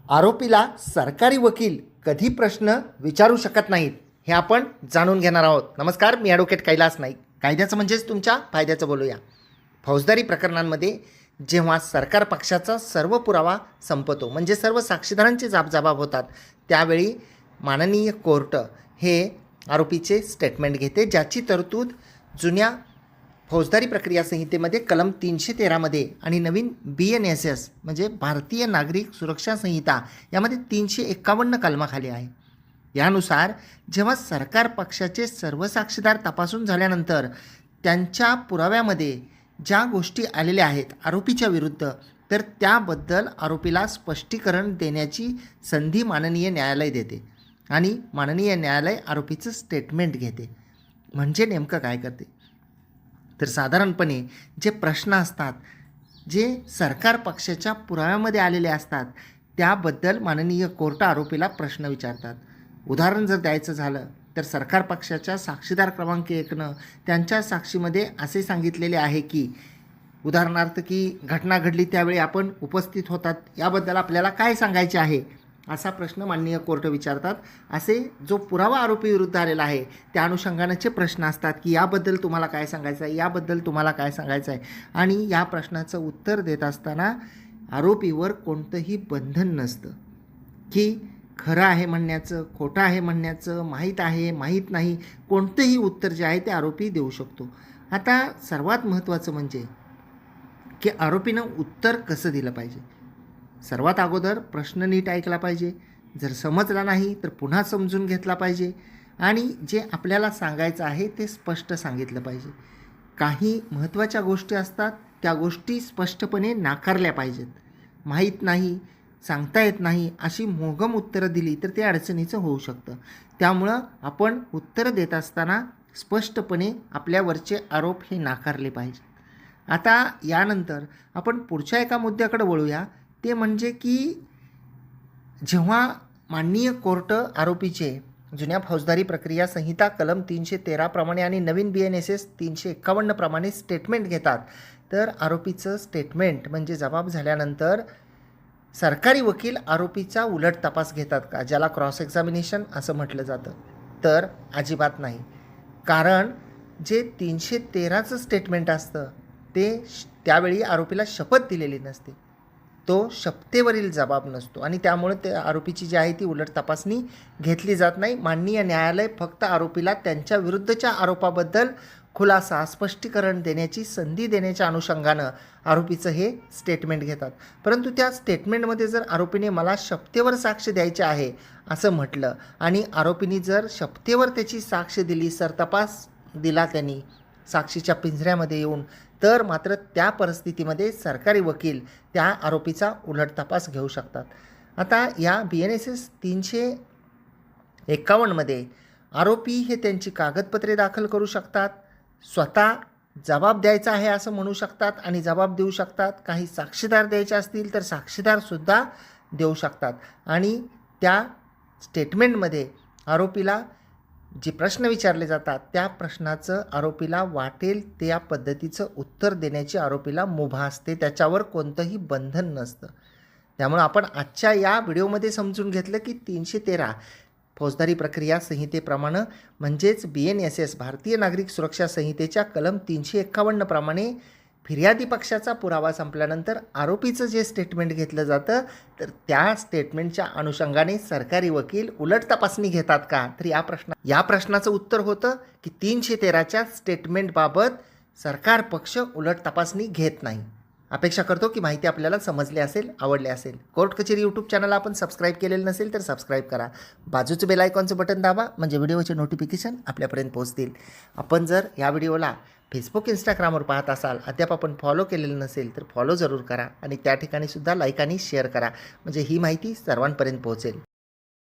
आरोपीला सरकारी वकील कधी प्रश्न विचारू शकत नाहीत हे आपण जाणून घेणार आहोत. नमस्कार, मी ॲडव्होकेट कैलास नाईक. कायद्याचं म्हणजेच तुमच्या फायद्याचं बोलूया. फौजदारी प्रकरणांमध्ये जेव्हा सरकार पक्षाचा सर्व पुरावा संपतो म्हणजे सर्व साक्षीदारांचे जाबजबाब होतात, त्यावेळी माननीय कोर्ट हे आरोपीचे स्टेटमेंट घेते, ज्याची तरतूद जुन्या फौजदारी प्रक्रिया संहितेमध्ये कलम 313 आणि नवीन BNSS म्हणजे भारतीय नागरिक सुरक्षा संहिता यामध्ये 351 कलमाखाली आहे. यानुसार जेव्हा सरकार पक्षाचे सर्व साक्षीदार तपासून झाल्यानंतर त्यांच्या पुराव्यामध्ये ज्या गोष्टी आलेल्या आहेत आरोपीच्या विरुद्ध, तर त्याबद्दल आरोपीला स्पष्टीकरण देण्याची संधी माननीय न्यायालय देते आणि माननीय न्यायालय आरोपीचं स्टेटमेंट घेते. म्हणजे नेमकं काय करते, तर साधारणपणे जे प्रश्न असतात जे सरकार पक्षाच्या पुराव्यामध्ये आलेले असतात त्याबद्दल माननीय कोर्ट आरोपीला प्रश्न विचारतात. उदाहरण जर द्यायचं झालं तर सरकार पक्षाच्या साक्षीदार क्रमांक 1 त्यांच्या साक्षीमध्ये असे सांगितलेले आहे की, उदाहरणार्थ की घटना घडली त्यावेळी आपण उपस्थित होतात, याबद्दल आपल्याला काय सांगायचे आहे, असा प्रश्न माननीय कोर्ट विचारतात. असे जो पुरावा आरोपी विरुद्ध आलेला आहे त्या अनुषंगानेचे प्रश्न असतात की याबद्दल तुम्हाला काय सांगायचं आहे, याबद्दल तुम्हाला काय सांगायचं आहे. आणि या प्रश्नाचं उत्तर देत असताना आरोपीवर कोणतंही बंधन नसतं की खरं आहे म्हणण्याचं, खोटं आहे म्हणण्याचं, माहीत आहे माहीत नाही, कोणतंही उत्तर जे आहे ते आरोपी देऊ शकतो. आता सर्वात महत्त्वाचं म्हणजे की आरोपीनं उत्तर कसं दिलं पाहिजे. सर्वात अगोदर प्रश्न नीट ऐकला पाहिजे, जर समजला नाही तर पुन्हा समजून घेतला पाहिजे आणि जे आपल्याला सांगायचं आहे ते स्पष्ट सांगितलं पाहिजे. काही महत्त्वाच्या गोष्टी असतात त्या गोष्टी स्पष्टपणे नाकारल्या पाहिजेत. माहीत नाही, सांगता येत नाही अशी मोगम उत्तरं दिली तर ते अडचणीचं होऊ शकतं. त्यामुळं आपण उत्तरं देत असताना स्पष्टपणे आपल्यावरचे आरोप हे नाकारले पाहिजेत. आता यानंतर आपण पुढच्या एका मुद्द्याकडे वळूया, ते म्हणजे की जेव्हा माननीय कोर्ट आरोपीचे जुन्या फौजदारी प्रक्रिया संहिता कलम 313 प्रमाणे आणि नवीन BNSS 351 प्रमाणे स्टेटमेंट घेतात, तर आरोपीचं स्टेटमेंट म्हणजे जबाब झाल्यानंतर सरकारी वकील आरोपीचा उलट तपास घेतात का, ज्याला क्रॉस एक्झामिनेशन असं म्हटलं जातं, तर अजिबात नाही. कारण जे 313चं स्टेटमेंट असतं ते त्यावेळी आरोपीला शपथ दिलेली नसते, तो शपथेवरील जबाब नसतो आणि त्यामुळे ते आरोपीची जी आहे ती उलट तपासणी घेतली जात नाही. माननीय न्यायालय फक्त आरोपीला त्यांच्या विरुद्धच्या आरोपाबद्दल खुलासा स्पष्टीकरण देण्याची संधी देण्याच्या अनुषंगानं आरोपीचं हे स्टेटमेंट घेतात. परंतु त्या स्टेटमेंटमध्ये जर आरोपीने मला शपथेवर साक्ष द्यायचे आहे असं म्हटलं आणि आरोपीने जर शपथेवर त्याची साक्ष दिली, सरतपास दिला त्यांनी साक्षीच्या पिंजऱ्यामध्ये येऊन, तर मात्र त्या परिस्थितीमध्ये सरकारी वकील त्या आरोपीचा उलट तपास घेऊ शकतात. आता या BNSS 351 आरोपी हे त्यांची कागदपत्रे दाखल करू शकतात, स्वतः जबाब द्यायचा आहे असं म्हणू शकतात आणि जबाब देऊ शकतात. काही साक्षीदार द्यायचे असतील तर साक्षीदारसुद्धा देऊ शकतात आणि त्या स्टेटमेंटमध्ये आरोपीला जे प्रश्न विचारले जातात त्या प्रश्नाचं आरोपीला वाटेल त्या पद्धतीचं उत्तर देण्याची आरोपीला मुभा असते, त्याच्यावर कोणतंही बंधन नसतं. त्यामुळे आपण आजच्या या व्हिडिओमध्ये समजून घेतलं की 313 फौजदारी प्रक्रिया संहितेप्रमाणे म्हणजेच BNSS भारतीय नागरिक सुरक्षा संहितेच्या कलम 351 प्रमाणे फिर्यादी पक्षाचा पुरावा संपल्यानंतर आरोपीचं जे स्टेटमेंट घेतलं जातं, तर त्या स्टेटमेंटच्या अनुषंगाने सरकारी वकील उलट तपासणी घेतात का, तर या प्रश्नाचं उत्तर होतं की 313च्या स्टेटमेंटबाबत सरकार पक्ष उलट तपासणी घेत नाही. अपेक्षा करतो की माहिती आपल्याला समजली असेल, आवडली असेल. कोर्ट कचेरी यूट्यूब चॅनलला आपण सबस्क्राईब केलेलं नसेल तर सबस्क्राईब करा. बाजूचं बेल आयकॉनचं बटन दाबा म्हणजे व्हिडिओचे नोटिफिकेशन आपल्यापर्यंत पोहोचतील. आपण जर या व्हिडिओला फेसबुक इंस्टाग्रामवर पाहत असाल, अद्याप आपण फॉलो केलेलं नसेल तर फॉलो जरूर करा आणि त्या ठिकाणी सुद्धा लाईक आणि शेअर करा म्हणजे ही माहिती सर्वांपर्यंत पोहोचेल.